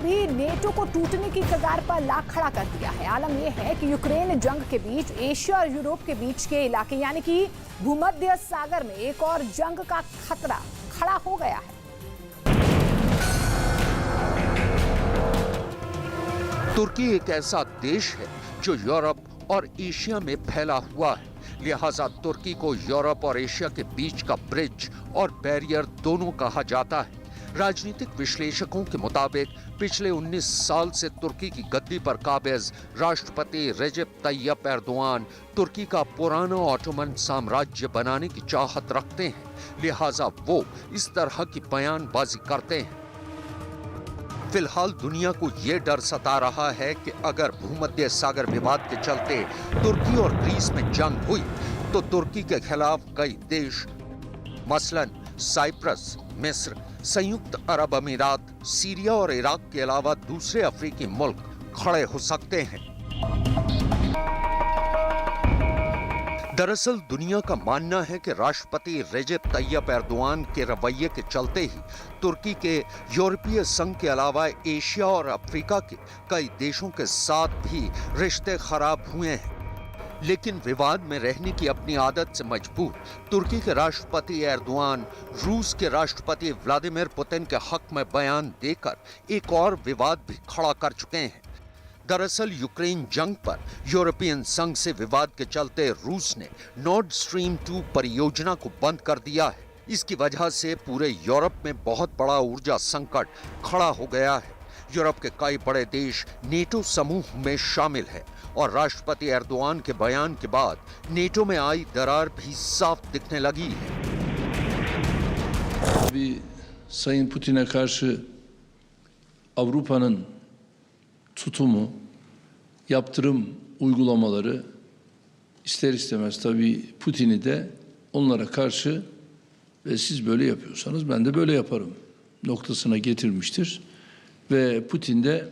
भी नेटो को टूटने की कगार पर ला खड़ा कर दिया है। आलम यह है कि यूक्रेन जंग के बीच एशिया और यूरोप के बीच के इलाके यानी कि भूमध्य सागर में एक और जंग का खतरा खड़ा हो गया है। तुर्की एक ऐसा देश है जो यूरोप और एशिया में फैला हुआ है, लिहाजा तुर्की को यूरोप और एशिया के बीच का ब्रिज और बैरियर दोनों कहा जाता है। राजनीतिक विश्लेषकों के मुताबिक पिछले 19 साल से तुर्की की गद्दी पर काबिज राष्ट्रपति रेजेप तैयप एर्दोआन तुर्की का पुराना ऑटोमन साम्राज्य बनाने की चाहत रखते हैं, लिहाजा वो इस तरह की बयानबाजी करते हैं। फिलहाल दुनिया को ये डर सता रहा है कि अगर भूमध्य सागर विवाद के चलते तुर्की और ग्रीस में जंग हुई तो तुर्की के खिलाफ कई देश मसलन साइप्रस, मिस्र, संयुक्त अरब अमीरात, सीरिया और इराक के अलावा दूसरे अफ्रीकी मुल्क खड़े हो सकते हैं। दरअसल दुनिया का मानना है कि राष्ट्रपति रेजेप तैयप एर्दोआन के रवैये के चलते ही तुर्की के यूरोपीय संघ के अलावा एशिया और अफ्रीका के कई देशों के साथ भी रिश्ते खराब हुए हैं। लेकिन विवाद में रहने की अपनी आदत से मजबूर तुर्की के राष्ट्रपति एर्दोआन रूस के राष्ट्रपति व्लादिमीर पुतिन के हक में बयान देकर एक और विवाद भी खड़ा कर चुके हैं। दरअसल यूक्रेन जंग पर यूरोपियन संघ से विवाद के चलते रूस ने नॉर्ड स्ट्रीम 2 परियोजना को बंद कर दिया है। इसकी वजह से पूरे यूरोप में बहुत बड़ा ऊर्जा संकट खड़ा हो गया है। यूरोप के कई बड़े देश नेटो समूह में शामिल है और राष्ट्रपति एर्दोआन के बयान के बाद नेटो में आई दरार भी साफ दिखने लगी है। Sayın Putin'e karşı Avrupa'nın tutumu, yaptırım uygulamaları ister istemez tabii Putin'i de onlara karşı ve siz böyle yapıyorsanız ben de böyle yaparım noktasına getirmiştir. Ve Putin de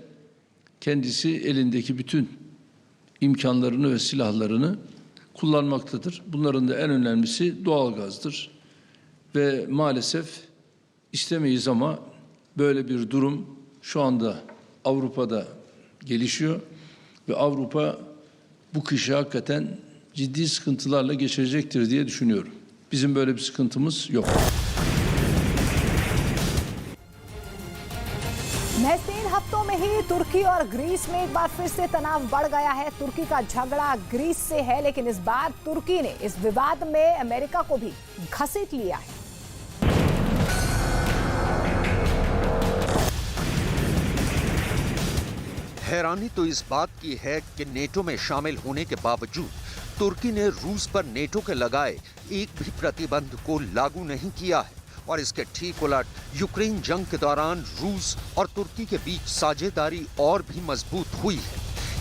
kendisi elindeki bütün imkanlarını ve silahlarını kullanmaktadır. Bunların da en önemlisi doğalgazdır. Ve maalesef istemeyiz ama böyle bir durum şu anda Avrupa'da gelişiyor ve Avrupa bu kışı hakikaten ciddi sıkıntılarla geçirecektir diye düşünüyorum. Bizim böyle bir sıkıntımız yok. महज 3 हफ्तों में ही तुर्की और Greece में एक बार फिर से तनाव बढ़ गया है। तुर्की का झगड़ा ग्रीस से है, लेकिन इस बार तुर्की ने इस विवाद में अमेरिका को भी घसीट लिया है। हैरानी तो इस बात की है कि नेटो में शामिल होने के बावजूद तुर्की ने रूस पर नेटो के लगाए एक भी प्रतिबंध को लागू नहीं किया है और इसके ठीक उलट यूक्रेन जंग के दौरान रूस और तुर्की के बीच साझेदारी और भी मजबूत हुई है।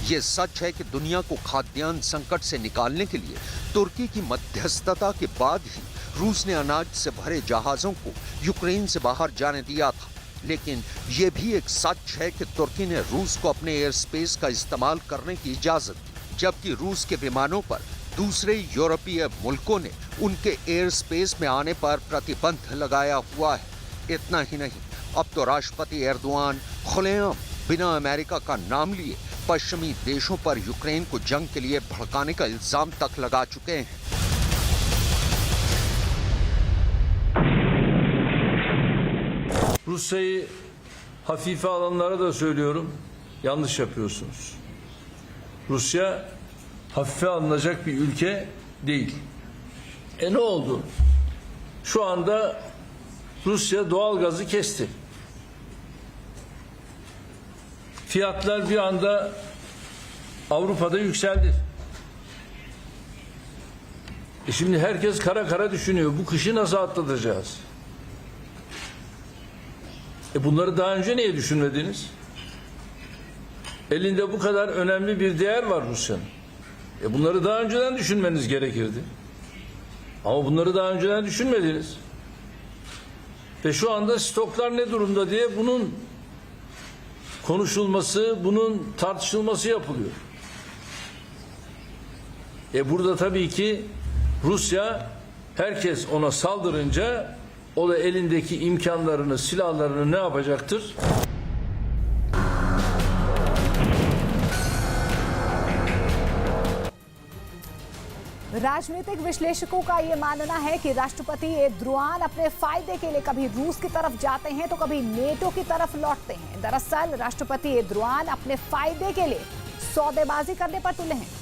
ये सच है कि दुनिया को खाद्यान्न संकट से निकालने के लिए तुर्की की मध्यस्थता के बाद ही रूस ने अनाज से भरे जहाजों को यूक्रेन से बाहर जाने दिया था। लेकिन ये भी एक सच है कि तुर्की ने रूस को अपने एयर स्पेस का इस्तेमाल करने की इजाजत दी, जबकि रूस के विमानों पर दूसरे यूरोपीय मुल्कों ने उनके एयर स्पेस में आने पर प्रतिबंध लगाया हुआ है। इतना ही नहीं, अब तो राष्ट्रपति एर्दोआन खुलेआम बिना अमेरिका का नाम लिए पश्चिमी देशों पर यूक्रेन को जंग के लिए भड़काने का इल्जाम तक लगा चुके हैं। Rusya'yı hafife alanlara da söylüyorum, yanlış yapıyorsunuz. Rusya hafife alınacak bir ülke değil. Ne oldu? Şu anda Rusya doğal gazı kesti. Fiyatlar bir anda Avrupa'da yükseldi. Şimdi herkes kara kara düşünüyor. Bu kışı nasıl atlatacağız? Bunları daha önce niye düşünmediniz? Elinde bu kadar önemli bir değer var Rusya'nın. Bunları daha önceden düşünmeniz gerekirdi. Ama bunları daha önceden düşünmediniz. Ve şu anda stoklar ne durumda diye bunun konuşulması, bunun tartışılması yapılıyor. Burada tabii ki Rusya herkes ona saldırınca o da elindeki imkanlarını, silahlarını ne yapacaktır? राजनीतिक विश्लेषकों का ये मानना है कि राष्ट्रपति Erdogan अपने फायदे के लिए कभी रूस की तरफ जाते हैं तो कभी नेटो की तरफ लौटते हैं। दरअसल राष्ट्रपति एर्दोआन अपने फायदे के लिए सौदेबाजी करने पर तुले हैं।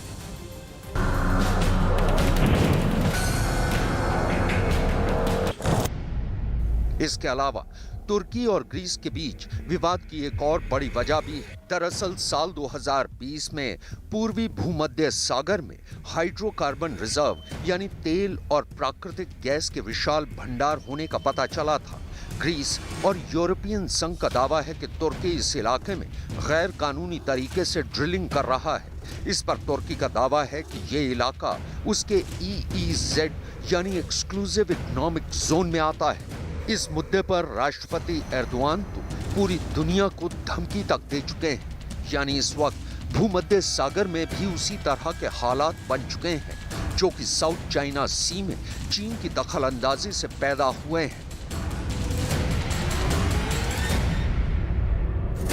इसके अलावा तुर्की और ग्रीस के बीच विवाद की एक और बड़ी वजह भी है। दरअसल साल 2020 में पूर्वी भूमध्य सागर में हाइड्रोकार्बन रिजर्व यानी तेल और प्राकृतिक गैस के विशाल भंडार होने का पता चला था। ग्रीस और यूरोपियन संघ का दावा है कि तुर्की इस इलाके में गैर कानूनी तरीके से ड्रिलिंग कर रहा है। इस पर तुर्की का दावा है कि ये इलाका उसके EEZ यानी एक्सक्लूसिव इकोनॉमिक जोन में आता है। इस मुद्दे पर राष्ट्रपति एर्दोआन तो पूरी दुनिया को धमकी तक दे चुके हैं। यानी इस वक्त भूमध्य सागर में भी उसी तरह के हालात बन चुके हैं जो कि साउथ चाइना सी में चीन की दखलंदाजी से पैदा हुए हैं।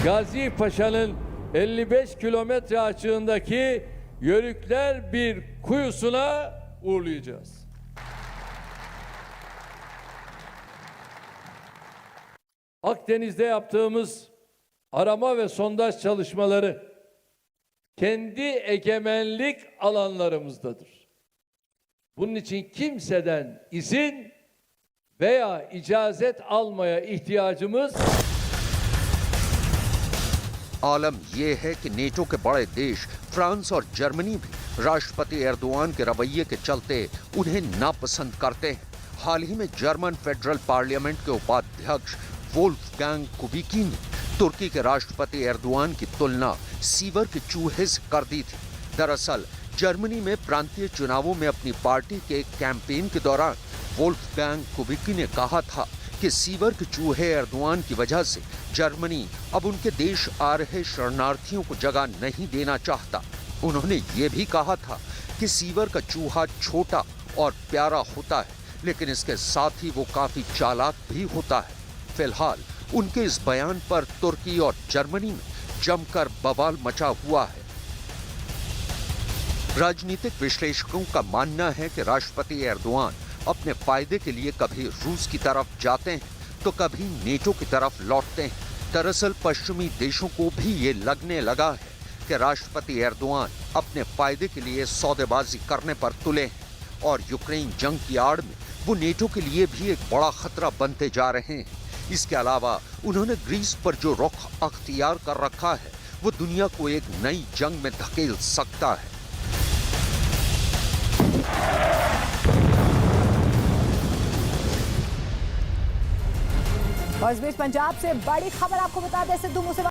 Gazi Paşa'nın 55 kilometre açığındaki Yörükler bir kuyusuna uğurlayacağız. Akdeniz'de yaptığımız arama ve sondaj çalışmaları kendi egemenlik alanlarımızdadır. Bunun için kimseden izin veya icazet almaya ihtiyacımız आलम यह है कि नेटो के बड़े देश फ्रांस और जर्मनी भी राष्ट्रपति एर्दोआन के रवैये के चलते उन्हें नापसंद करते हैं। हाल ही में जर्मन फेडरल पार्लियामेंट के उपाध्यक्ष वोल्फगैंग कुबिकी ने तुर्की के राष्ट्रपति एर्दोआन की तुलना सीवर के चूहे से कर दी थी। दरअसल जर्मनी में प्रांतीय चुनावों में अपनी पार्टी के कैंपेन के दौरान वोल्फगैंग कुबिकी ने कहा था कि सीवर के चूहे एर्दोआन की वजह से जर्मनी अब उनके देश आ रहे शरणार्थियों को जगह नहीं देना चाहता। उन्होंने ये भी कहा था कि सीवर का चूहा छोटा और प्यारा होता है, लेकिन इसके साथ ही वो काफी चालाक भी होता है। फिलहाल उनके इस बयान पर तुर्की और जर्मनी में जमकर बवाल मचा हुआ है। राजनीतिक विश्लेषकों का मानना है कि राष्ट्रपति एर्दोआन अपने फायदे के लिए कभी रूस की तरफ जाते हैं तो कभी नेटो की तरफ लौटते हैं। दरअसल पश्चिमी देशों को भी ये लगने लगा है कि राष्ट्रपति एर्दोआन अपने फायदे के लिए सौदेबाजी करने पर तुले हैं और यूक्रेन जंग की आड़ में वो नेटो के लिए भी एक बड़ा खतरा बनते जा रहे हैं। इसके अलावा उन्होंने ग्रीस पर जो रुख अख्तियार कर रखा है वो दुनिया को एक नई जंग में धकेल सकता है। और इस बीच पंजाब से बड़ी खबर आपको बता दें, सिद्धू मूसेवाला